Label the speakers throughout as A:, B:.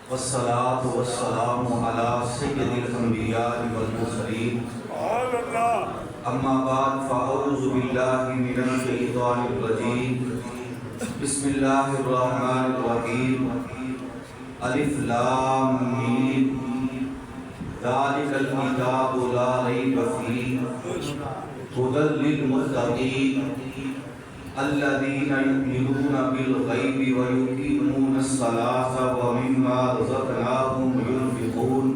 A: والصلاة والسلام على سيد الأنبياء والمرسلين أما بعد فأعوذ بالله من الشيطان الرجيم بسم الله الرحمن الرحيم ألف لام ميم ذلك الكتاب لا ريب فيه هدى للمتقين الذين يؤمنون بالغيب ويقيمون الصلاة ومما رزقناهم ينفقون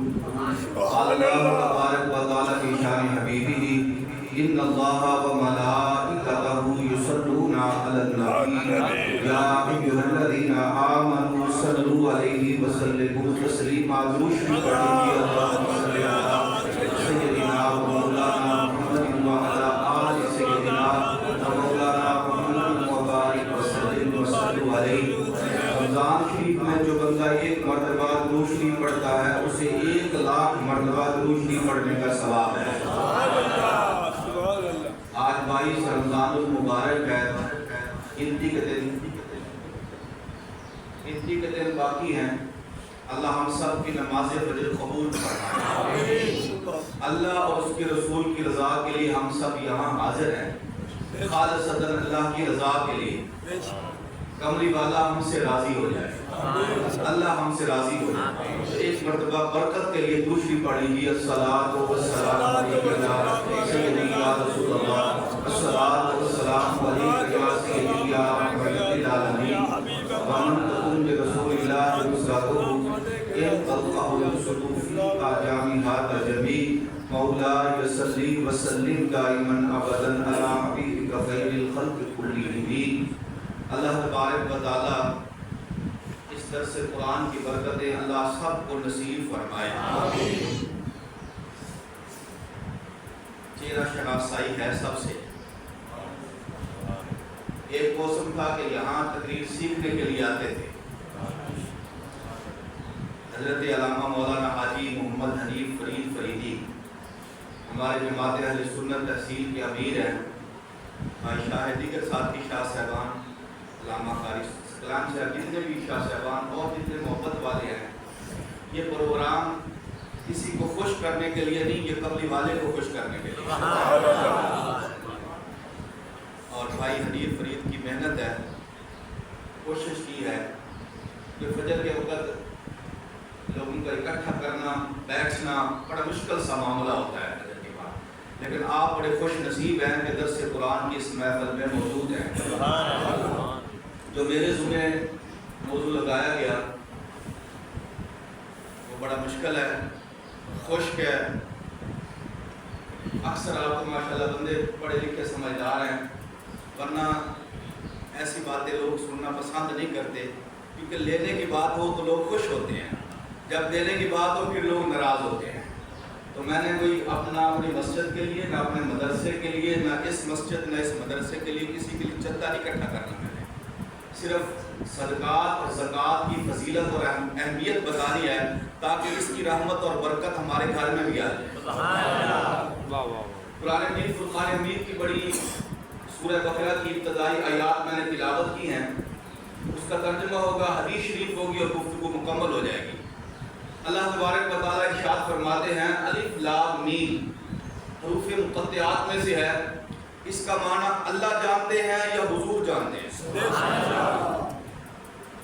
A: قال الله تبارك وتعالى في شان حبيبه إن الله وملائكته يصلون على النبي يا أيها الذين آمنوا صلوا عليه وسلموا تسليما اللهم صل على سيدنا ومولانا محمد وعلى آل سيدنا ومولانا رمضان شریف میں جو بندہ ایک مرتبہ درود شریف پڑھتا ہے اسے 1,00,000 مرتبہ درود شریف پڑھنے کا ثواب ہے۔ آج 22 رمضان المبارک ہے، گنتی کے دن باقی ہیں۔ اللہ ہم سب کی نماز فجر قبول فرمائے۔ اللہ اور اس کے رسول کی رضا کے لیے ہم سب یہاں حاضر ہیں، خالصتاً اللہ کی رضا کے لیے۔ کملی والا ہم سے راضی ہو جائے، اللہ ہم سے راضی ہو جائے۔ ایک مرتبہ برکت کے لیے دوسری پڑھی گی الصلاۃ والسلام علیک یا سیدی یا رسول اللہ، الصلاۃ والسلام علیک یا سیدی یا رحمت للعالمین ومن تکن برسول اللہ نصرتہ ان تلقہ الصدوفی کا جامع ہاتھ جمی مولا صلی وسلم دائما ابدا علی حبیبک خیر الخلق کلہم۔ اللہ تبارک و تعالی اس درس قرآن کی برکتیں اللہ سب کو نصیب فرمائے۔ چہرہ شناسائی ہے سب سے۔ ایک موسم تھا کہ یہاں تقریر سیکھنے کے لیے آتے تھے۔ حضرت علامہ مولانا حاجی محمد حنیف فرید فریدی ہمارے جماعت اہل سنت تحصیل کے امیر ہیں، شاہ دیگر ساتھی شاہ صاحبان، علامہ قاری کلام صاحب، جتنے بھی شاہ صاحبان اور جتنے محبت والے ہیں۔ یہ پروگرام کسی کو خوش کرنے کے لیے نہیں، یہ قبلی والے کو خوش کرنے کے لیے۔ اور بھائی حنیف فرید کی محنت ہے، کوشش کی ہے کہ فجر کے وقت لوگوں کا اکٹھا کرنا، بیٹھنا بڑا مشکل سا معاملہ ہوتا ہے فجر کے بعد، لیکن آپ بڑے خوش نصیب ہیں کہ درس قرآن کی اس محفل میں موجود ہیں۔ جو میرے ذمہ موضوع لگایا گیا وہ بڑا مشکل ہے، خشک ہے۔ اکثر آپ کو ماشاءاللہ بندے پڑھے لکھے سمجھدار ہیں، ورنہ ایسی باتیں لوگ سننا پسند نہیں کرتے، کیونکہ لینے کی بات ہو تو لوگ خوش ہوتے ہیں، جب دینے کی بات ہو پھر لوگ ناراض ہوتے ہیں۔ تو میں نے کوئی اپنی مسجد کے لیے، نہ اپنے مدرسے کے لیے، نہ اس مسجد نہ اس مدرسے کے لیے کسی کے لیے چندہ نہیں اکٹھا کرنا، میں نے صرف صدقات اور زکوٰۃ کی فضیلت اور اہمیت بتانی ہے تاکہ اس کی رحمت اور برکت ہمارے گھر میں بھی آ جائے۔ قرآن مجید فرقان حمید کی بڑی سورہ بقرہ کی ابتدائی آیات میں نے تلاوت کی ہیں، اس کا ترجمہ ہوگا، حدیث شریف ہوگی اور گفتگو مکمل ہو جائے گی۔ اللہ تبارک و تعالیٰ ارشاد فرماتے ہیں الف لام میم، حروف مقطعات میں سے ہے، اس کا معنی اللہ جانتے ہیں یا حضور جانتے ہیں؟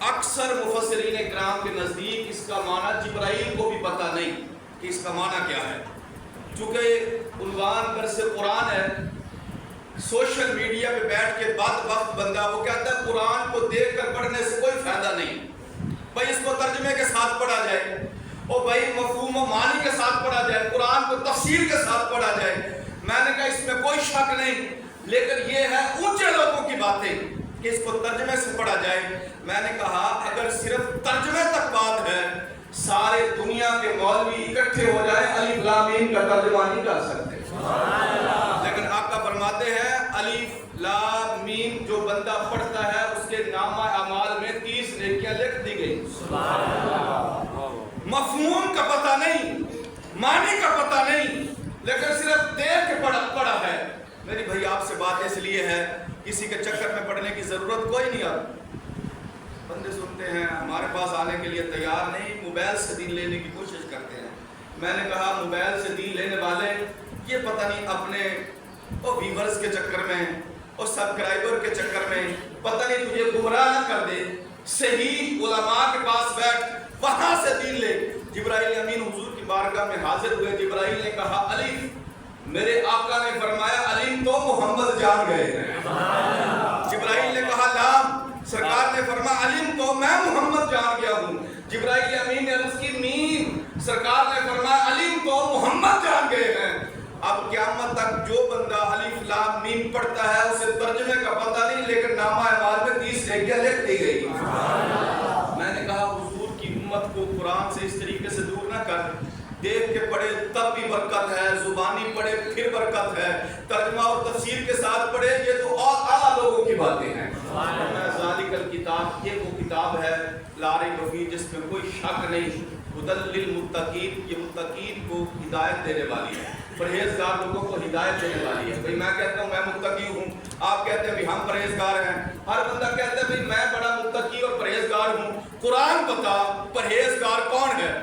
A: اکثر مفسرین اکرام کے نزدیک اس کا معنی جبرائیل کو بھی پتہ نہیں کہ اس کا معنی کیا ہے، چونکہ عنوان درس قرآن ہے۔ سوشل میڈیا پہ بیٹھ کے بعد وقت بندہ وہ کہتا ہے قرآن کو دیکھ کر پڑھنے سے کوئی فائدہ نہیں، بھائی اس کو ترجمے کے ساتھ پڑھا جائے، اور بھائی مفہوم و معنی کے ساتھ پڑھا جائے، قرآن کو تفسیر کے ساتھ پڑھا جائے۔ میں نے کہا اس میں کوئی شک نہیں، لیکن یہ ہے اونچے لوگوں کی باتیں کہ اس کو ترجمے سے پڑھا جائے۔ میں نے کہا اگر صرف ترجمے تک بات ہے، سارے دنیا کے مولوی اکٹھے ہو جائیں الف لام میم کا ترجمہ نہیں کر سکتے، لیکن آقا فرماتے ہیں الف لام میم جو بندہ پڑھتا ہے اس کے نامہ اعمال میں 30 نیکیاں لکھ دی گئی۔ مفہوم کا پتہ نہیں، معنی کا پتہ نہیں، لیکن صرف دیکھ کے پڑھا ہے۔ میری بھائی آپ سے بات اس لیے ہے، کسی کے چکر میں پڑھنے کی ضرورت کوئی نہیں۔ آپ بندے سنتے ہیں ہمارے پاس آنے کے لیے تیار نہیں، موبائل سے دین لینے کی کوشش کرتے ہیں. میں نے کہا موبائل سے دین لینے والے یہ پتہ نہیں اپنے ویورز کے چکر میں اور سبسکرائبر کے چکر میں پتہ نہیں تجھے گمراہ نہ کر دے. صحیح علماء کے پاس بیٹھ وہاں سے دین لے. جبرائیل امین حضور کی بارگاہ میں حاضر ہوئے. جبرائیل نے کہا علی، میرے آقا نے فرمایا علی تو محمد جان گئے ہیں. جبرائیل نے کہا لام، سرکار نے فرمایا علی تو میں محمد جان گیا ہوں. جبرائیل امین نے عرض کی میم، سرکار نے فرمایا علی تو محمد جان گئے ہیں. اب قیامت تک جو بندہ الف لام میم پڑھتا ہے اسے ترجمے کا پتہ نہیں، لیکن نامہ اعمال میں 30 نیکیاں لکھ دی گئی. میں نے کہا حضور کی امت کو قرآن سے اس طریقے سے دور نہ کر. دیکھ کے پڑھے تب بھی برکت ہے، زبانی پڑھے پھر برکت ہے، ترجمہ اور تفسیر کے ساتھ پڑھے یہ تو اور اعلیٰ لوگوں کی باتیں ہیں. ذالک الکتاب، یہ وہ کتاب ہے لا ریب فیہ جس میں کوئی شک نہیں. ہدی للمتقین، یہ متقین کو ہدایت دینے والی ہے، پرہیزگار لوگوں کو ہدایت دینے والی ہے. بھئی میں کہتا ہوں میں متقی ہوں، آپ کہتے ہیں بھی ہم پرہیزگار ہیں. ہر بندہ کہتا ہے بھی میں بڑا متقی اور پرہیزگار ہوں. قرآن بتا پرہیزگار کون ہے؟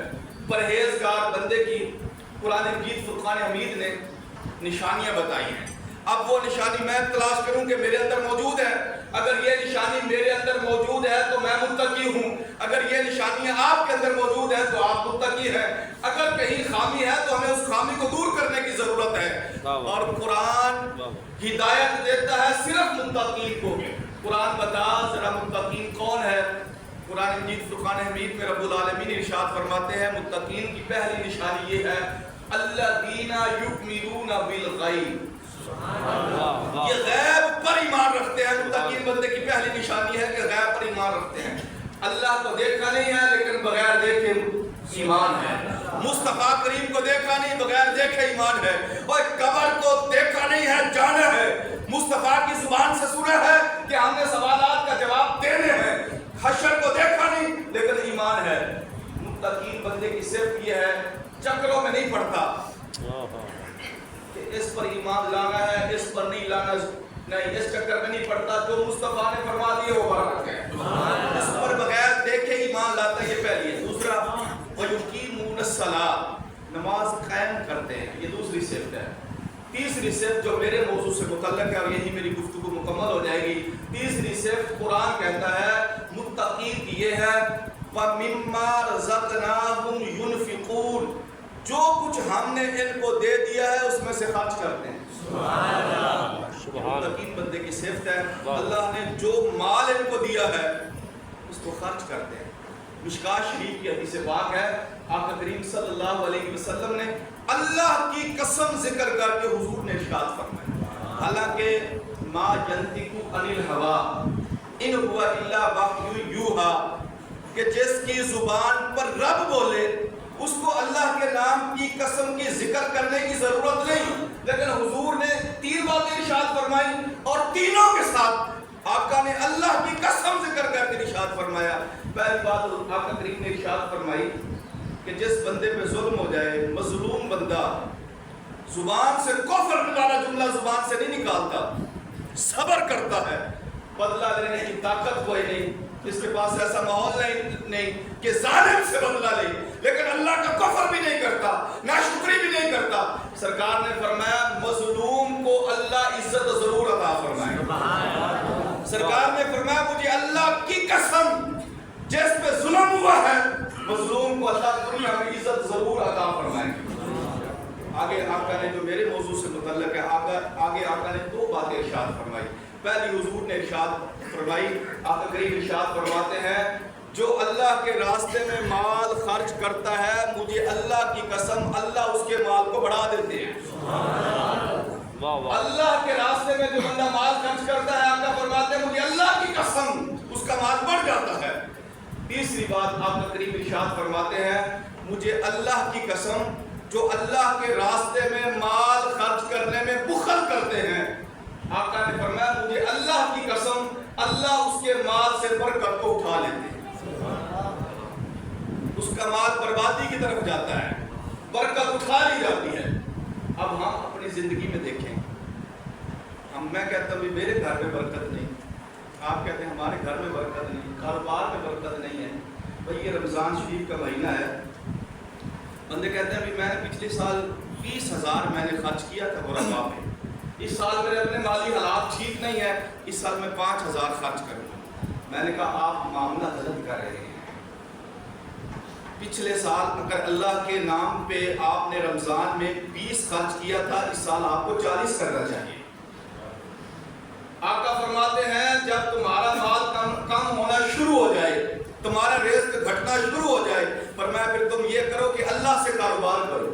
A: پرہیزگار بندے کی قرآن مجید فرقان حمید نے نشانیاں بتائی ہیں. اب وہ نشانی میں تلاش کروں کہ میرے اندر موجود ہے. اگر یہ نشانی میرے اندر موجود ہے تو میں متقی ہوں. اگر یہ نشانیاں آپ کے اندر موجود ہیں تو آپ متقی ہیں. اگر کہیں خامی ہے تو ہمیں اس خامی کو دور کرنے کی ضرورت ہے. اور قرآن ہدایت دیتا ہے صرف متقین کو. قرآن بتا ذرا متقین کون ہے؟ قرآن مجید فرقان حمید میں رب العالمین ارشاد فرماتے ہیں متقین کی پہلی نشانی یہ ہے الذین یؤمنون بالغیب، یہ غیب پر ایمان رکھتے ہیں. متقین بندے کی پہلی نشانی ہے کہ غیب پر ایمان رکھتے ہیں. اللہ کو دیکھا نہیں ہے لیکن بغیر دیکھے ایمان ہے. مصطفیٰ کریم کو دیکھا نہیں بغیر دیکھے ایمان ہے. اور قبر کو دیکھا نہیں ہے جانا ہے. مصطفیٰ کی زبان سے سنا ہے کہ ہم نے سوالات کا جواب دینے ہیں. حشر کو دیکھا نہیں لیکن ایمان ہے. متقین بندے کی صرف یہ ہے چکروں میں نہیں پڑتا کہ اس پر ایمان لانا ہے اس پر نہیں لانا نہیں، اس چکر میں نہیں پڑتا. جو مصطفیٰ نے فرما دیے وہ برکت ہے. اس پر بغیر دیکھے ایمان لاتا ہے. یہ پہلی ہے. دوسرا وَيُقِيمُونَ الصَّلَاةَ، نماز قائم کرتے ہیں. یہ دوسری صفت ہے. تیسری صفت جو میرے موضوع سے متعلق ہے اور یہی میری گفتگو مکمل ہو جائے گی. تیسری صفت قرآن کہتا ہے متقین کی یہ ہے وَمِمَّا رَزَقْنَاهُمْ يُنْفِقُونَ، جو کچھ ہم نے ان کو دے دیا ہے اس میں سے خرچ کرتے ہیں. متقین بندے کی صفت ہے اللہ نے جو مال ان کو دیا ہے اس کو خرچ کرتے ہیں. مشکاہ شریف کی حدیث پاک ہے آقا کریم صلی اللہ علیہ وسلم نے اللہ کی قسم ذکر کر کے حضور نے ارشاد فرمایا حالانکہ ما ینطق عن الہوی ان هو الا وحی یوحی، کہ جس کی زبان پر رب بولے اس کو اللہ کے نام کی قسم کی ذکر کرنے کی ضرورت نہیں. لیکن حضور نے 3 باتیں ارشاد فرمائی اور تینوں کے ساتھ آقا نے اللہ کی قسم ذکر کر کے ارشاد فرمایا. پہلی بات آقا کریم نے ارشاد فرمائی کہ جس بندے پہ ظلم ہو جائے، مظلوم بندہ زبان سے کفر والا جملہ زبان سے نہیں نکالتا، صبر کرتا ہے، بدلہ لینے کی طاقت کوئی نہیں، اس کے پاس ایسا ماحول نہیں کہ ظالم سے بدلہ لے، لیکن اللہ کا کفر بھی نہیں کرتا، ناشکری بھی نہیں کرتا. سرکار نے فرمایا مظلوم کو اللہ عزت ضرور عطا فرمائے. سرکار نے فرمایا مجھے اللہ کی قسم جس پہ ظلم ہوا ہے مظلوم کو اللہ دنیا میں عزت ضرور عطا فرمائے. آگے آقا نے جو میرے موضوع سے متعلق ہے آگے آقا نے 2 باتیں ارشاد فرمائی. پہلی حضور نے ارشاد فرمائی، آقا کریم ارشاد فرماتے ہیں جو اللہ کے راستے میں مال خرچ کرتا ہے مجھے اللہ کی قسم اللہ اس کے مال کو بڑھا دیتے ہیں. اللہ کے راستے میں جو بندہ مال خرچ کرتا ہے آقا فرماتے ہیں مجھے اللہ کی قسم اس کا مال بڑھ جاتا ہے. تیسری بات آقا کریم ارشاد فرماتے ہیں مجھے اللہ کی قسم جو اللہ کے راستے میں مال خرچ کرنے میں بخل کرتے ہیں آقا نے فرمایا مجھے اللہ کی قسم اللہ اس کے مال سے برکت کو اٹھا لیتے ہیں. اس کا مال بربادی کی طرف جاتا ہے، برکت اٹھا لی جاتی ہے. اب ہم اپنی زندگی میں دیکھیں، میں کہتا ہوں میرے گھر میں برکت نہیں، آپ کہتے ہیں ہمارے گھر میں برکت نہیں، کاروبار میں برکت نہیں ہے، بھائی یہ رمضان شریف کا مہینہ ہے، بندے کہتے ہیں بھی میں نے پچھلے سال 20,000 میں نے خرچ کیا تھا غربا پہ، اس سال میرے اپنے مالی حالات ٹھیک نہیں ہے، اس سال میں 5,000 خرچ کروں گا۔ میں نے کہا آپ معاملہ غلط کر رہے ہیں۔ پچھلے سال اگر اللہ کے نام پہ آپ نے رمضان میں 20 خرچ کیا تھا، اس سال آپ کو 40 کرنا چاہیے۔ آقا فرماتے ہیں جب تمہارا مال کم ہونا شروع ہو جائے، تمہارا رزق گھٹنا شروع ہو جائے، فرمایا پھر تم یہ کرو کہ اللہ سے کاروبار کرو۔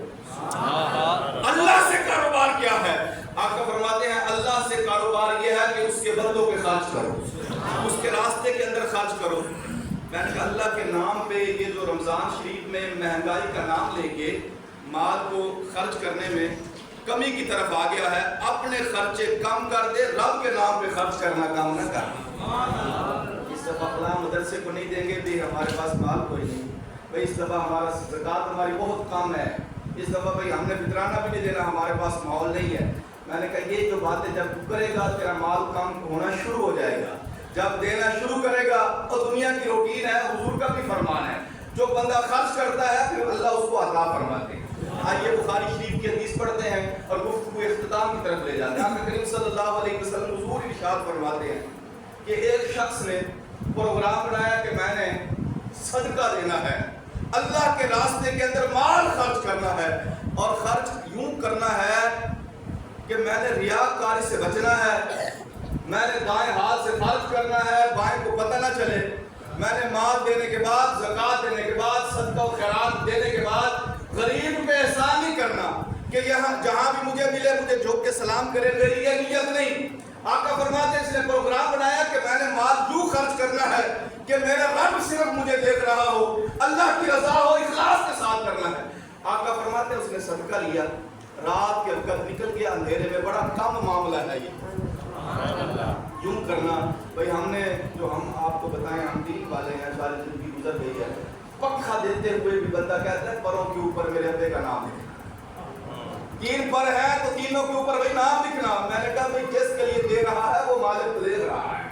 A: اللہ سے کاروبار کیا ہے؟ آقا فرماتے ہیں اللہ سے کاروبار یہ ہے کہ اس کے بندوں پہ خرچ کرو، اس کے راستے کے اندر خرچ کرو۔ میں نے کہا اللہ کے نام پہ یہ جو رمضان شریف میں مہنگائی کا نام لے کے مال کو خرچ کرنے میں کمی کی طرف آ گیا ہے، اپنے خرچے کم کر دے، رب کے نام پہ خرچ کرنا کام نہ کرنا۔ اس دفعہ فلاں مدرسے کو نہیں دیں گے بھی ہمارے پاس مال کوئی نہیں، بھائی اس دفعہ ہمارا زکوٰۃ ہماری بہت کم ہے، اس دفعہ بھائی ہم نے فطرانہ بھی نہیں دینا، ہمارے پاس ماحول نہیں ہے۔ میں نے کہا یہ جو باتیں جب تو کرے گا تیرا مال کم ہونا شروع ہو جائے گا، جب دینا شروع کرے گا اور دنیا کی روٹین ہے، حضور کا بھی فرمان ہے جو بندہ خرچ کرتا ہے پھر اللہ اس کو عطا فرماتے ہیں۔ آئیے بخاری شریف کی حدیث پڑھتے ہیں اور گفتگو اختتام کی طرف لے جاتے ہیں۔ آقا کریم صلی اللہ علیہ وسلم حضور ارشاد فرماتے ہیں کہ ایک شخص نے پروگرام بنایا کہ میں نے صدقہ دینا ہے، اللہ کے راستے کے اندر مال خرچ کرنا ہے، اور خرچ یوں کرنا ہے کہ میں نے ریاکاری سے بچنا ہے، میں نے دائیں ہاتھ سے خرچ کرنا ہے، بائیں کو پتہ نہ چلے، میں نے مال دینے کے بعد، زکوٰۃ دینے کے بعد، صدقہ و خیرات دینے کے بعد غریب پہ احسان نہیں کرنا کہ یہاں جہاں بھی مجھے ملے مجھے جھک کے سلام کرے، میری یہ نیت نہیں۔ آقا فرماتے ہیں اس نے پروگرام بنایا کہ میں نے مال یوں خرچ کرنا ہے کہ میرا رب صرف مجھے دیکھ رہا ہو، اللہ کی رضا ہو، اخلاص کے ساتھ کرنا ہے۔ آقا فرماتے ہیں اس نے صدقہ لیا، رات کے وقت نکل گیا، اندھیرے میں، بڑا کم معاملہ ہے یہ یوں کرنا۔ بھائی ہم نے جو ہم آپ کو بتائیں ہم دین والے ہیں، ساری زندگی گزر گئی ہے، پنکھا دیتے ہوئے بھی بندہ کہتا ہے پروں کے اوپر میرے ابے کا نام لکھنا، 3 پر ہے تو تینوں کے اوپر بھائی نام لکھنا۔ میں نے کہا بھائی جس کے لیے دے رہا ہے وہ مالک کو دیکھ رہا ہے،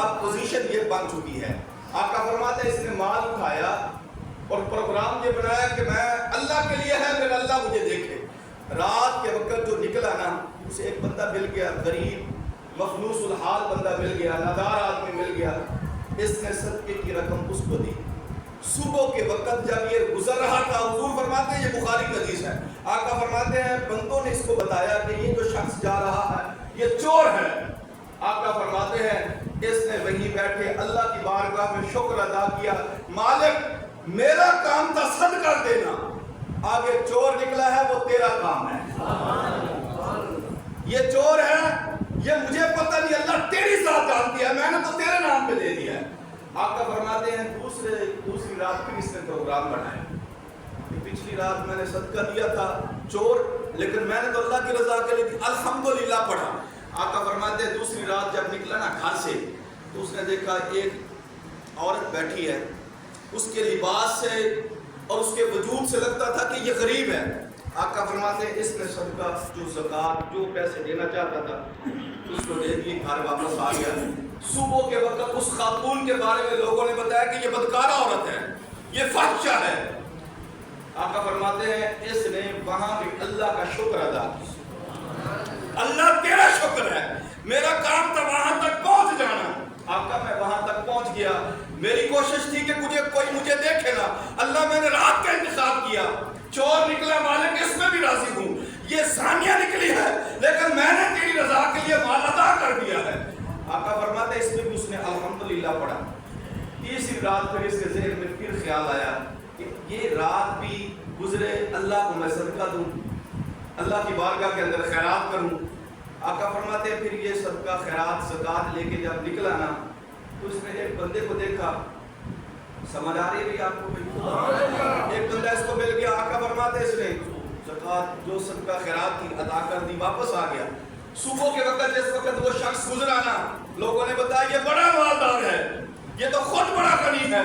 A: اب پوزیشن یہ بن چکی ہے۔ آقا فرماتے ہیں اس نے مال اٹھایا اور پروگرام یہ بنایا کہ میں اللہ کے لیے ہے، میرا اللہ مجھے دیکھے۔ رات کے وقت جو نکلا نا، اسے ایک بندہ مل گیا، غریب مفلوس الحال بندہ مل گیا، نادار آدمی مل گیا، اس نے صدقے کی رقم اس کو دی۔ صبح کے وقت جب یہ گزر رہا تھا، حضور فرماتے ہیں یہ بخاری کی حدیث ہے، آقا فرماتے ہیں بندوں نے اس کو بتایا کہ یہ جو شخص جا رہا ہے یہ چور ہے۔ آقا فرماتے ہیں اس نے وہیں بیٹھے اللہ کی بارگاہ میں شکر ادا کیا، مالک میرا کام تھا صدقہ دینا، آگے چور نکلا ہے وہ تیرا کام ہے۔ یہ چور ہے، یہ مجھے پتہ نہیں، اللہ تیری ذات جانتی ہے، میں نے تو تیرے نام پہ دے دیا ہے۔ آقا فرماتے ہیں دوسری رات پھر اس نے پروگرام بنایا کہ پچھلی رات میں نے صدقہ دیا تھا، چور، لیکن میں نے تو اللہ کی رضا کے لیے الحمدللہ پڑھا۔ آقا فرماتے ہیں دوسری رات جب نکلا نا گھر سے تو اس نے دیکھا ایک عورت بیٹھی ہے، اس کے لباس سے اور اس کے وجود سے لگتا تھا کہ یہ غریب ہے۔ آقا فرماتے ہیں اس نے صدقہ جو زکوٰۃ جو پیسے دینا چاہتا تھا اس کو دے دی، گھر واپس آ گیا۔ صبح کے وقت اس خاتون کے بارے میں لوگوں نے بتایا کہ یہ بدکارہ عورت ہے، یہ فحشہ ہے۔ آقا فرماتے ہیں اس نے وہاں بھی اللہ کا شکر ادا کیا، اللہ تیرا شکر ہے، میرا کام تھا وہاں تک پہنچ جانا۔ آقا میں وہاں تک پہنچ گیا، میری کوشش تھی کہ کوئی مجھے دیکھے نا، اللہ میں نے رات کا انتخاب کیا، چور نکلا مالک اس میں بھی راضی ہوں، یہ زانیہ نکلی ہے لیکن میں نے تیری رضا کے لیے مال ادا کر دیا ہے۔ آقا فرماتے ہیں اس میں بھی اس نے الحمدللہ پڑھا۔ تیسری رات پھر اس کے ذہن میں پھر خیال آیا کہ یہ رات بھی گزرے، اللہ کو میں صدقہ دوں، اللہ کی بارگاہ کے اندر خیرات کروں۔ آقا فرماتے ہیں پھر یہ صدقہ خیرات زکوٰۃ لے کے جب نکلا نا تو اس نے ایک بندے کو دیکھا، سمجھ آ رہی ہے آپ کو؟ ایک بندہ اس کو مل گیا، آقا فرماتے اس نے زکوٰۃ جو صدقہ خیرات کی ادا کر دی، واپس آ گیا۔ صبح کے وقت جس وقت وہ شخص گزرا نا، لوگوں نے بتایا یہ بڑا مالدار ہے، یہ تو خود بڑا غنی ہے۔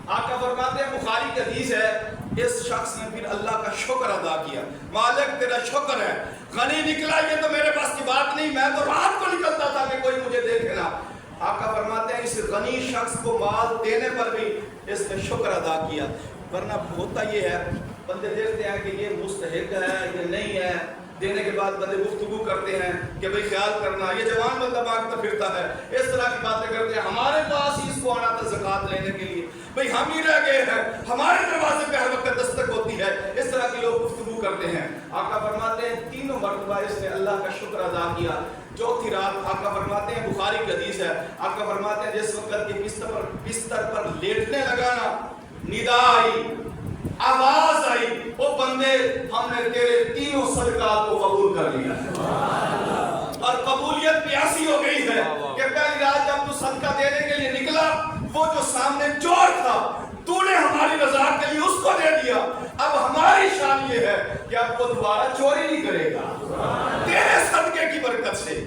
A: آقا فرماتے ہیں بخاری کی حدیث ہے، اس شخص نے پھر اللہ کا شکر ادا کیا، مالک تیرا شکر ہے، غنی نکلا، یہ تو میرے پاس کی بات نہیں، میں تو رات کو نکلتا تھا کہ کوئی مجھے دیکھے نا۔ آقا فرماتے ہیں اس غنی شخص کو مال دینے پر بھی اس نے شکر ادا کیا، ورنہ ہوتا یہ ہے بندے دیکھتے ہیں کہ یہ مستحق ہے یہ نہیں ہے، دینے کے بعد بندے گفتگو کرتے ہیں کہ بھئی خیال کرنا، یہ جوان بندہ مانگتا پھرتا ہے، اس طرح کی باتیں کرتے ہیں، ہمارے پاس ہی اس کو آنا تھا زکوٰۃ لینے کے لیے، بھئی ہم ہی رہ گئے ہیں، ہمارے دروازے پہ ہر وقت دستک ہوتی ہے، اس طرح کے لوگ گفتگو کرتے ہیں۔ آقا فرماتے ہیں تینوں مرتبہ اس نے اللہ کا شکر ادا کیا۔ چوتھی رات آقا فرماتے ہیں، بخاری کی حدیث ہے، آقا فرماتے ہیں جس وقت یہ بستر پر لیٹنے لگا نا، ندا آئی، آواز آئی، او بندے ہم نے تیرے تینوں صدقات کو قبول کر لیا ہے، اور قبولیت بھی ایسی ہو گئی ہے کہ پہلی رات جب تو صدقہ دینے کے لیے نکلا، وہ جو سامنے چور تھا تو نے ہماری رضا کے لیے اس کو دے دیا، اب ہماری شان یہ ہے کہ اب وہ دوبارہ چوری نہیں کرے گا تیرے صدقے کی برکت سے،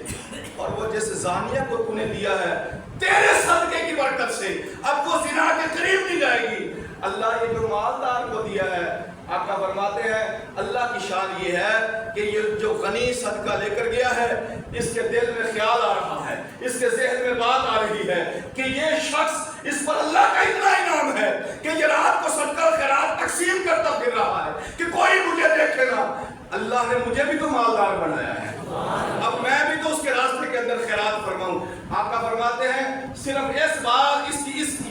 A: اور وہ جس زانیہ کو تو نے دیا ہے تیرے صدقے کی برکت سے اب وہ زنا کے قریب نہیں جائے گی۔ اللہ یہ جو مالدار کو دیا ہے، آقا فرماتے ہیں اللہ کی شان یہ ہے کہ یہ جو غنی صدقہ لے کر گیا ہے، اس کے دل میں خیال آ رہا ہے، اس کے ذہن میں بات آ رہی ہے کہ یہ شخص، اس پر اللہ کا اتنا انعام ہے کہ یہ رات کو صدقہ خیرات تقسیم کرتا پھر رہا ہے کہ کوئی مجھے دیکھے نا، اللہ نے مجھے بھی تو مالدار بنایا ہے، اب میں بھی تو اس کے راستے کے اندر خیرات فرماؤں۔ آقا فرماتے ہیں صرف اس بات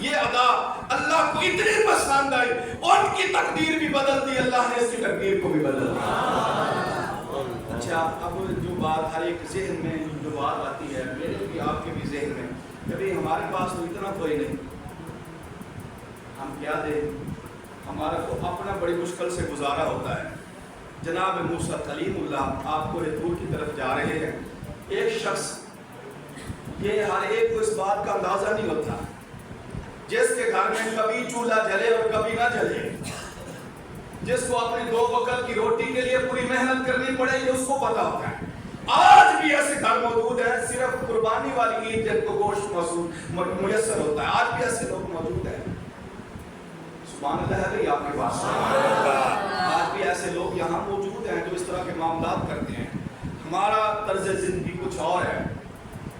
A: یہ ادا اللہ کو اتنی پسند آئی، ان کی تقدیر بھی بدل دی، اللہ نے اس کی تقدیر کو بھی بدل دیا۔ اچھا اب جو بات ہر ایک ذہن میں جو بات آتی ہے، میرے بھی آپ کے بھی ذہن میں، کبھی ہمارے پاس تو اتنا کوئی نہیں، ہم کیا دیں، ہمارا تو اپنا بڑی مشکل سے گزارا ہوتا ہے۔ جناب موسیٰ کلیم اللہ آپ کو دور کی طرف جا رہے ہیں، ایک شخص، یہ ہر ایک کو اس بات کا اندازہ نہیں ہوتا، جس کے گھر میں کبھی چولہا جلے اور کبھی نہ جلے، جس کو اپنی 2 وقت کی روٹی کے لیے پوری محنت کرنی پڑے، یہ اس کو پتا ہوتا ہے۔ آج بھی ایسے گھر موجود ہیں، صرف قربانی والی عید جن کو گوشت میسر ہوتا ہے، آج بھی ایسے لوگ موجود ہیں۔ سبحان اللہ ہے آپ کے پاس، آج بھی ایسے لوگ یہاں موجود ہیں جو اس طرح کے معاملات کرتے ہیں۔ ہمارا طرز زندگی کچھ اور ہے،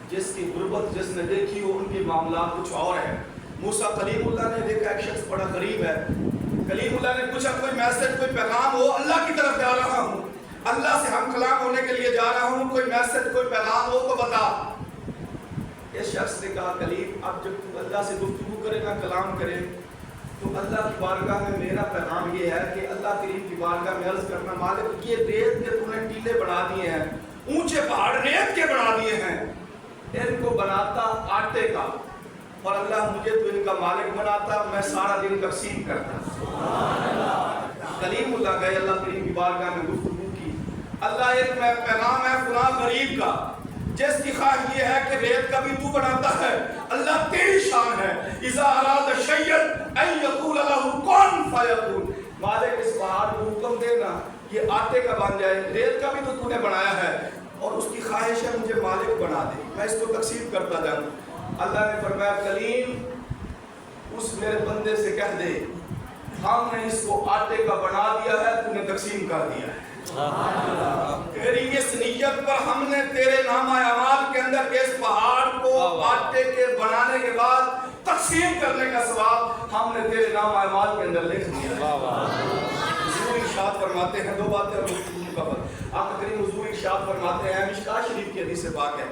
A: جس کی غربت جس نے دیکھی ہو ان کے معاملات کچھ اور ہے۔ موسیٰ کلیم اللہ نے دیکھا ایک شخص بڑا غریب ہے، کلیم اللہ نے پوچھا کوئی میسج کوئی پیغام ہو، اللہ کی طرف جا رہا ہوں، اللہ سے ہم کلام ہونے کے لیے جا رہا ہوں، کوئی میسج کوئی پیغام ہو تو بتا۔ اس شخص نے کہا کلیم اب جب اللہ سے گفتگو کرے نہ کلام کرے تو اللہ کی بارگاہ میں میرا پیغام یہ ہے کہ اللہ کریم کی بارگاہ میں عرض کرنا، مالک یہ ریت کے تو نے ٹیلے بنا دیے ہیں، اونچے پہاڑ ریت کے بنا دیے ہیں، ان کو بناتا آٹے کا، اور اللہ مجھے تو ان کا مالک بناتا، میں سارا دن تقسیم کرتا۔ کلیم اللہ گئے اللہ کریم کی بارگاہ میں گفتگو کی، اللہ ایک پیغام ہے فلاں غریب کا جس کی خواہش یہ ہے کہ ریت کا بھی تو بناتا ہے، اللہ تیری شان ہے، اذا اراد شیئا ان یقول له کن فیکون، مالک اس پہاڑ کو حکم دینا یہ آٹے کا بن جائے، ریت کا بھی تو نے بنایا ہے، اور اس کی خواہش ہے مجھے مالک بنا دے، میں اس کو تقسیم کرتا جاؤں۔ اللہ نے فرمایا کلیم اس میرے بندے سے کہہ دے ہم نے اس کو آٹے کا بنا دیا ہے، تو نے تقسیم کر دیا ہے، تیری اس نیت پر ہم نے تیرے نامہ اعمال کے اندر اس پہاڑ کو آٹے کے بنانے کے بعد تقسیم کرنے کا ثواب ہم نے تیرے نامہ اعمال کے اندر لکھ دیا۔ حضور ارشاد فرماتے ہیں، 2 باتیں آقا کریم حضور ارشاد فرماتے ہیں، مشکاہ شریف کی حدیث سے پاک ہے،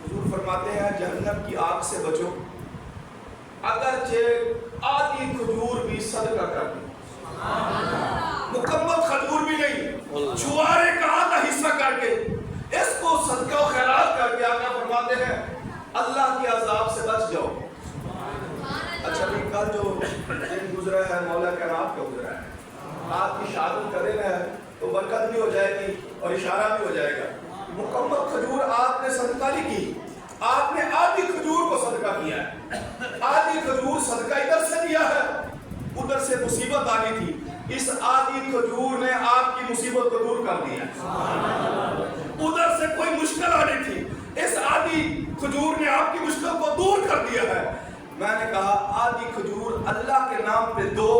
A: حضور فرماتے ہیں جہنم کی آگ سے بچو، اگرچہ آدھی کھجور بھی صدقہ کر دو، مکمل کھجور بھی نہیں، جوارے کا آدھا حصہ کر کے اس کو صدقہ و خیرات کر کے آقا فرماتے ہیں اللہ کے عذاب سے بچ جاؤ۔ اچھا بھی کل جو دن گزرا ہے مولا کائنات کا گزرا ہے، آپ کی شہادت کا دن ہے تو برکت بھی ہو جائے گی اور اشارہ بھی ہو جائے گا۔ مکمل کھجور آپ نے صدقہ نہیں کی، آپ نے آدھی کھجور کو صدقہ کیا ہے، آدھی کھجور صدقہ ادھر سے دیا ہے، ادھر سے مصیبت آنی تھی، اس آدھی کھجور نے آپ کی مصیبت کو دور کر دیا، ادھر سے کوئی مشکل آنی تھی، اس آدھی کھجور نے آپ کی مشکل کو دور کر دیا ہے۔ میں نے کہا آدھی کھجور اللہ کے نام پہ دو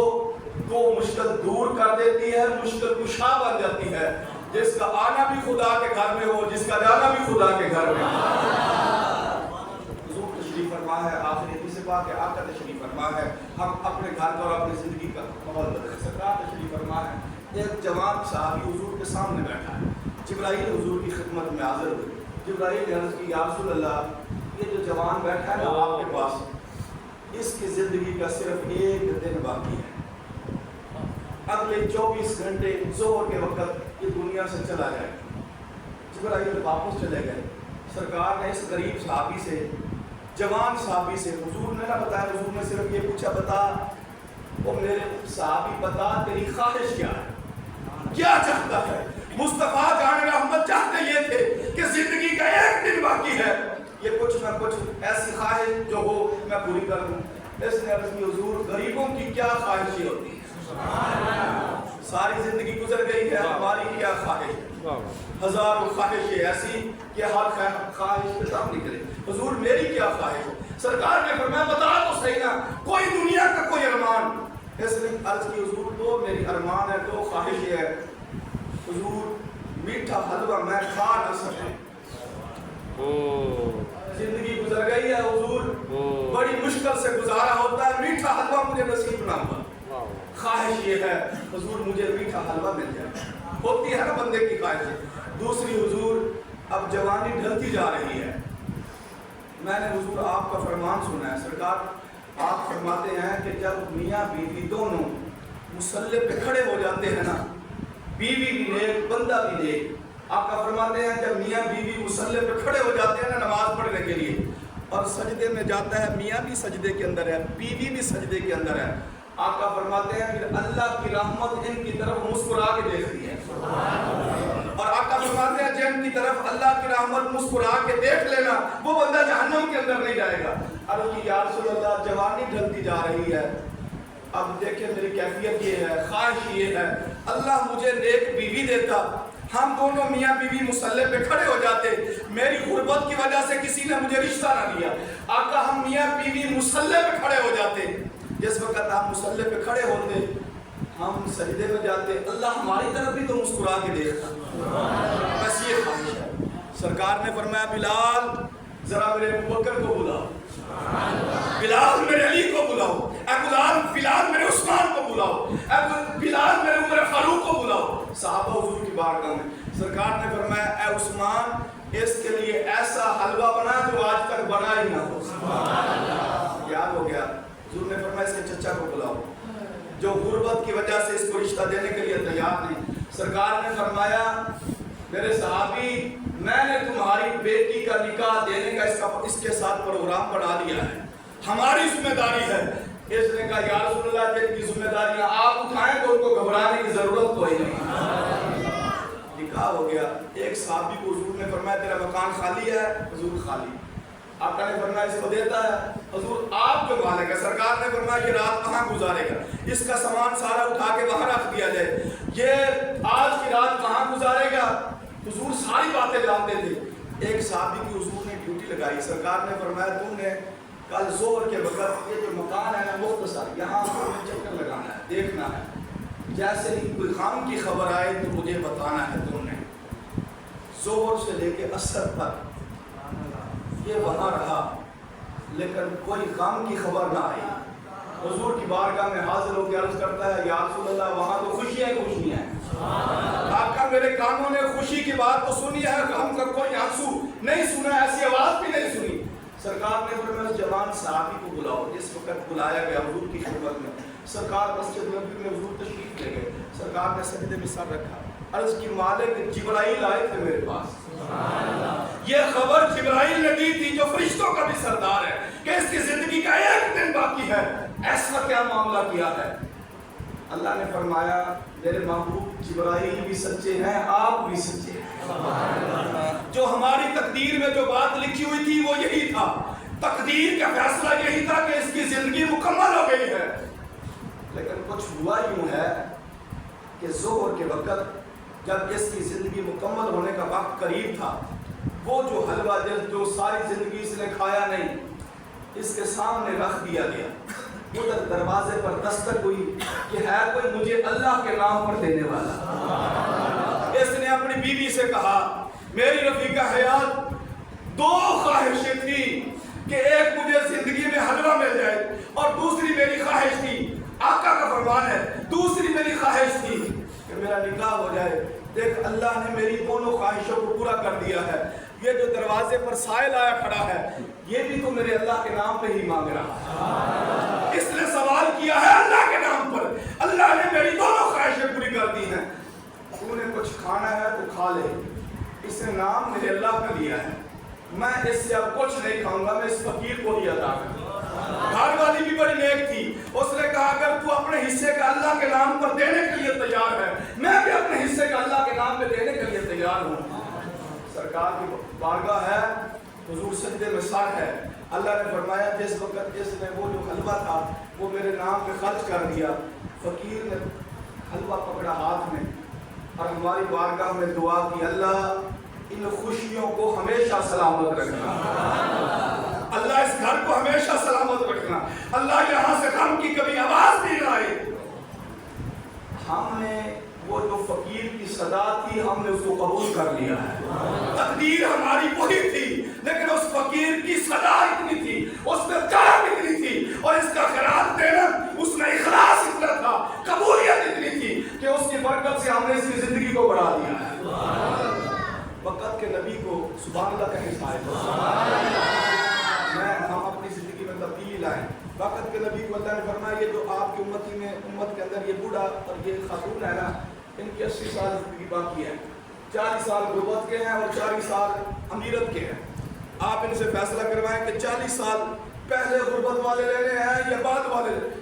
A: مشکل دور کر دیتی ہے، مشکل کشا بن جاتی ہے، جس کا آنا بھی خدا کے گھر میں ہو، جس کا جانا بھی خدا کے گھر میں ہو۔ حضور سوا کہ آقا تشریف فرما ہے ہم اپنے گھر کا اور اپنی زندگی کا ماحول بدلیں. سرکار تشریف فرما ہے. ایک جوان صحابی حضور کے سامنے بیٹھا ہے. جبرائیل حضور کی خدمت میں حاضر ہوئے. جبرائیل نے عرض کی یا رسول اللہ یہ جو جوان بیٹھا ہے نا آپ کے پاس, اس کی زندگی کا صرف ایک دن باقی ہے. اگلے 24 گھنٹے ظہر کے وقت یہ دنیا سے چلا جائے. جبرائیل واپس چلے گئے. سرکار نے اس غریب صحابی سے, جوان صحابی سے, حضور نے نہ بتایا, حضور نے صرف یہ پوچھا بتا وہ میرے صحابی بتا تیری خواہش کیا ہے, کیا چاہتا ہے. مصطفیٰ جان رحمت چاہتے یہ تھے کہ زندگی کا ایک دن باقی ہے, یہ کچھ نہ کچھ ایسی خواہش جو ہو میں پوری کر دوں. اس نے عرض کی حضور غریبوں کی کیا خواہشیں ہوتی ہیں, ساری زندگی گزر گئی ہے, ہماری کیا خواہش ہے. ہزاروں خواہشیں ایسی کہ ہر خواہش پہ کام نہیں کرے. حضور میری کیا خواہش ہے. سرکار نے فرمایا بتا تو صحیح نا کوئی دنیا کا کوئی ارمان. اس نے عرض کی حضور تو میری ارمان ہے, تو خواہش ہے حضور میٹھا حلوہ میں کھا نہ سکوں. زندگی گزر گئی ہے حضور, بڑی مشکل سے گزارا ہوتا ہے, میٹھا حلوہ مجھے نصیب نہ ہوا. خواہش یہ ہے حضور مجھے میٹھا حلوہ مل جائے. ہوتی ہے نا بندے کی خواہش. دوسری حضور اب جوانی ڈھلتی جا رہی ہے. میں نے حضور آپ کا فرمان سنا ہے. سرکار آپ فرماتے ہیں کہ جب میاں بیوی دونوں مصلی پہ کھڑے ہو جاتے ہیں نا, بیوی بھی نیک بندہ بھی نیک. آقا فرماتے ہیں جب میاں بیوی مصلی پہ کھڑے ہو جاتے ہیں نا نماز پڑھنے کے لیے, اور سجدے میں جاتا ہے, میاں بھی سجدے کے اندر ہے, بیوی بھی سجدے کے اندر ہے. آقا فرماتے ہیں پھر اللہ کی رحمت ان کی طرف مسکرا کے دیکھتی ہے. اور آقا فرماتے ہیں جن کی طرف اللہ کی رحمت مسکرا کے دیکھ لینا وہ بندہ جہنم کے اندر نہیں جائے گا. عرض کی یا رسول اللہ جوانی ڈھلتی جا رہی ہے, اب دیکھیں میری کیفیت یہ ہے, خواہش یہ ہے اللہ مجھے نیک بیوی دیتا, ہم دونوں میاں بیوی مصلی پہ کھڑے ہو جاتے, میری غربت کی وجہ سے کسی نے مجھے رشتہ نہ دیا. آقا ہم میاں بیوی مصلی پہ کھڑے ہو جاتے, جس وقت آپ مصلی پہ کھڑے ہوتے ہم سجدے میں جاتے, اللہ ہماری طرف بھی تو مسکرا کے دیکھتا. بس یہ خواہش ہے. سرکار نے فرمایا بلال ذرا میرے ابو بکر کو بلاؤ, بلال میرے علی کو بلاؤ, اے بلال میرے عثمان کو بلاؤ, اے بلال میرے عمر فاروق کو بلاؤ. صحابہ حضور کی بارگاہ میں سرکار نے فرمایا اے عثمان اس کے لیے ایسا حلوہ بنا جو آج تک بنا ہی نہ ہو. یاد ہو گیا. حضور نے فرمایا اس کے چچا کو بلاؤ جو غربت کی وجہ سے اس کو رشتہ دینے کے لیے تیار نہیں. سرکار نے فرمایا میرے صحابی میں نے تمہاری بیٹی کا نکاح دینے کا اس کے ساتھ پروگرام بنا لیا ہے, ہماری ذمہ داری ہے. اس نے کہا یا رسول اللہ جن کی ذمہ داریاں آپ اٹھائیں تو ان کو گھبرانے کی ضرورت کوئی نہیں. نکاح ہو گیا. ایک صحابی کو حضور نے فرمایا تیرا مکان خالی ہے, حضور خالی. آقا نے فرمایا اس کو دیتا ہے, حضور آپ جو مالک ہے. سرکار نے فرمایا یہ رات کہاں گزارے گا, اس کا سامان سارا اٹھا کے وہاں رکھ دیا جائے, یہ آج کی رات کہاں گزارے گا. حضور ساری باتیں جانتے تھے. ایک صحابی کی حضور نے ڈیوٹی لگائی. سرکار نے فرمایا تم نے کل ظہر کے وقت یہ جو مکان ہے نا مختصر یہاں چکر لگانا ہے, دیکھنا ہے, جیسے ہی کوئی غم کی خبر آئے تو مجھے بتانا ہے. تم نے ظہر سے لے کے عصر تک یہ وہاں رہا لیکن کوئی غم کی خبر نہ آئی. حضور کی بارگاہ میں حاضر ہو کے عرض کرتا ہے یا رسول اللہ وہاں تو خوشیاں خوشیاں ہیں. آقا میرے کانوں نے خوشی کی بات تو سنی ہے, غم کا کوئی آنسو نہیں سنا, ایسی آواز بھی نہیں سنی. سرکار نے فرمایا اس جوان صحابی کو بلاؤ. جس وقت بلایا گیا حضور کی خدمت میں, سرکار مسجد نبوی میں حضور تشریف لے گئے. سرکار نے سجدے میں سر رکھا, عرض کی مالک جبرائیل آئے تھے میرے پاس. یہ خبر جبرائیل نے دی تھی جو فرشتوں کا بھی سردار ہے کہ اس کی زندگی کا ایک دن باقی ہے. ایسا کیا معاملہ کیا ہے. اللہ نے فرمایا میرے محبوب جبرائیل بھی سچے ہیں, آپ بھی سچے ہیں. جو ہماری تقدیر میں جو بات لکھی ہوئی تھی وہ یہی تھا. تقدیر کا فیصلہ یہی تھا کہ اس کی زندگی مکمل ہو گئی ہے. لیکن کچھ ہوا یوں ہے کہ ظہر کے وقت جب اس کی زندگی مکمل ہونے کا وقت قریب تھا, وہ جو حلوہ جو ساری زندگی اس نے کھایا نہیں اس کے سامنے رکھ دیا گیا. ادھر دروازے پر دستک ہوئی کہ ہے کوئی مجھے اللہ کے نام پر دینے والا. اس نے اپنی بیوی سے کہا میری رفیقہ حیات دو خواہشیں تھی,
B: کہ ایک مجھے زندگی میں حلوہ مل جائے اور دوسری میری خواہش تھی، آقا کا فرمان ہے، دوسری میری خواہش تھی کہ میرا نکاح ہو جائے۔ دیکھ اللہ نے میری دونوں خواہشوں کو پورا کر دیا ہے۔ یہ جو دروازے پر سائل آیا کھڑا ہے یہ بھی تو میرے اللہ کے نام پہ ہی مانگ رہا ہے، اس نے سوال کیا ہے اللہ کے نام پر، اللہ نے میری دونوں خواہشیں پوری کر دی ہیں۔ تو نے کچھ کھانا ہے تو کھا لے، اس نے نام میرے اللہ کا لیا ہے، میں اس سے اب کچھ نہیں کھاؤں گا، میں اس فقیر کو ہی عطا کروں۔ گھر والی بھی بڑی نیک تھی، اس نے کہا اگر تو اپنے حصے کا اللہ کے نام پر دینے کے لیے تیار ہے میں بھی اپنے حصے کا اللہ کے نام پہ دینے کے لیے تیار ہوں۔ سرکار کی بارگاہ ہے، حضور سجدے میں سر ہے، اللہ نے فرمایا جس وقت جس نے وہ جو حلوہ تھا وہ میرے نام پہ خرچ کر دیا، فقیر نے حلوہ پکڑا ہاتھ میں اور ہماری بارگاہ میں دعا کی، اللہ ان خوشیوں کو ہمیشہ سلامت رکھنا، اللہ اس گھر کو ہمیشہ سلامت رکھنا، اللہ یہاں سے غم کی کبھی آواز نہیں آئے۔ ہم نے وہ جو فقیر کی صدا تھی ہم نے اس کو قبول کر لیا ہے، تقدیر ہماری وہی تھی لیکن اس فقیر کی صدا اتنی تھی، اس میں طلب اتنی تھی اور اس کا خیرات دینا اس میں اخلاص اتنا تھا، قبولیت اتنی تھی کہ اس کی برکت سے ہم نے اس کی زندگی کو بڑھا دیا ہے۔ وقت کے نبی کو سبحان اللہ کہیں ہم اپنی زندگی میں تبدیلی لائیں۔ وقت کے نبی کو اللہ نے فرمایا یہ جو آپ کی امتی میں امت کے اندر یہ بوڑھا اور یہ خاتون ہے نا ان کی 80 سال زندگی باقی ہے، 40 سال غربت کے ہیں اور 40 سال امیرت کے ہیں، آپ ان سے فیصلہ کروائیں کہ 40 سال پہلے غربت والے لینے ہیں یا بعد والے لینے۔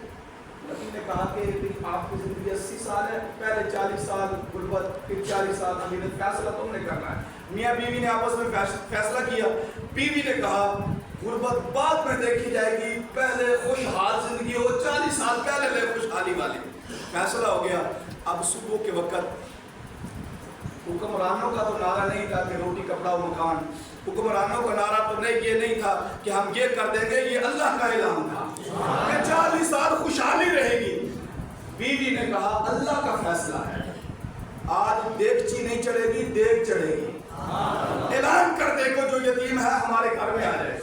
B: نبی نے کہا کہ آپ کی زندگی 80 سال ہے، پہلے 40 سال غربت پھر 40 سال امیرت، فیصلہ تم نے کرنا ہے۔ میاں بیوی نے آپس میں فیصلہ کیا، بیوی نے کہا غربت بعد میں دیکھی جائے گی، پہلے خوشحال زندگی ہو، 40 سال پہلے لے خوشحالی والی۔ فیصلہ ہو گیا۔ اب صبح کے وقت حکمرانوں کا تو نعرہ نہیں تھا کہ روٹی کپڑا و مکان، حکمرانوں کا نعرہ تو نہیں یہ نہیں تھا کہ ہم یہ کر دیں گے، یہ اللہ کا اعلان تھا کہ 40 سال خوشحالی رہے گی۔ بیوی نے کہا اللہ کا فیصلہ ہے، آج دیگچی نہیں چڑھے گی دیگ چڑھے گی، اعلان کر دے کو جو یتیم ہے ہمارے گھر میں آ جائے۔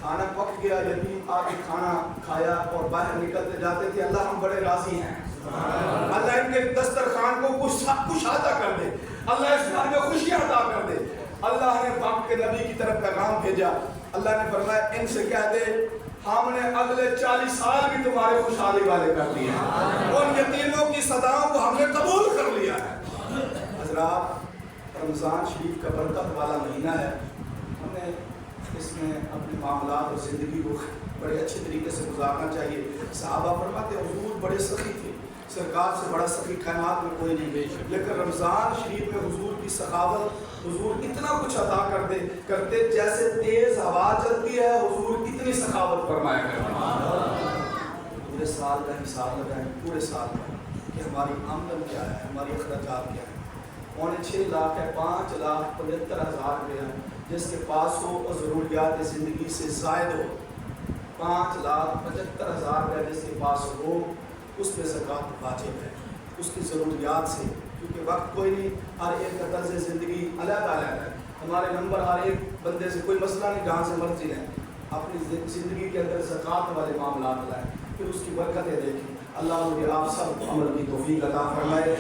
B: کھانا پک گیا، یتیم آ کے کھانا کھایا اور باہر نکلتے جاتے تھے، اللہ ہم بڑے راضی ہیں، اللہ ان کے دسترخوان کو کشادہ کر دے، اللہ اس گھر میں خوشیاں عطا کر دے۔ اللہ نے وقت کے نبی کی طرف پیغام بھیجا، اللہ نے فرمایا ان سے کہہ دے ہم نے اگلے 40 سال بھی تمہارے خوشحالی والے کر دیے ہیں، ان یتیموں کی صداؤں کو ہم نے قبول کر لیا ہے۔ حضرات رمضان شریف کا برکت والا مہینہ ہے، ہمیں اس میں اپنے معاملات اور زندگی کو بڑے اچھے طریقے سے گزارنا چاہیے۔ صحابہ فرماتے حضور بڑے سخی تھے، سرکار سے بڑا سخی کائنات میں کوئی نہیں، لیکن رمضان شریف میں حضور کی سخاوت، حضور اتنا کچھ عطا کرتے جیسے تیز ہوا چلتی ہے، حضور اتنی سخاوت فرمایا کرتے۔ پورے سال کا حساب لگائیں، پورے سال کا کہ ہماری آمدن کیا ہے، ہماری اخراجات کیا ہے۔ 6.25 لاکھ ہے، 5,75,000 روپیہ جس کے پاس ہو اور ضروریات زندگی سے زائد ہو، 5,75,000 روپیہ جس کے پاس ہو اس پہ زکوٰۃ واجب ہے، اس کی ضروریات سے، کیونکہ وقت کوئی نہیں، ہر ایک کا طرز زندگی الگ الگ ہے، ہمارے نمبر ہر ایک بندے سے کوئی مسئلہ نہیں، جہاں سے مرضی ہے، اپنی زندگی کے اندر زکوٰۃ والے معاملات لائیں، پھر اس کی برکتیں دیکھیں۔ اللہ مجھے آپ سب کو عمل کی توفیق عطا فرمائے۔